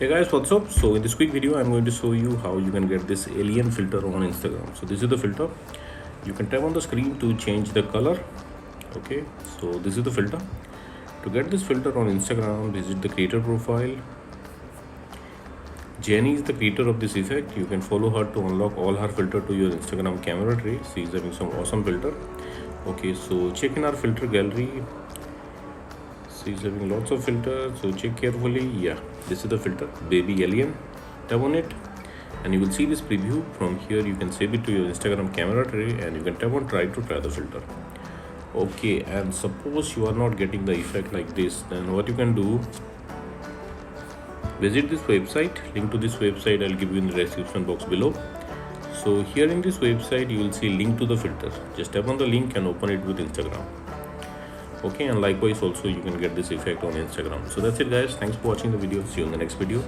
Hey guys, what's up? So in this quick video I'm going to show you how you can get this alien filter on Instagram. So this is the filter. You can tap on the screen to change the color. Okay, so this is the filter. To get this filter on Instagram, visit the creator profile. Jenny is the creator of this effect. You can follow her to unlock all her filter to your Instagram camera tray. She is having some awesome filter. Okay, so check in our filter gallery. She's having lots of filters, so check carefully. Yeah, this is the filter, baby alien. Tap on it and you will see this preview. From here you can save it to your Instagram camera tray and you can tap on try to try the filter. Okay, and suppose you are not getting the effect like this, then what you can do, visit this website. Link to this website I'll give you in the description box below. So here in this website you will see link to the filter. Just tap on the link and open it with Instagram. Okay, and likewise also you can get this effect on Instagram. So that's it guys, thanks for watching the video. See you in the next video.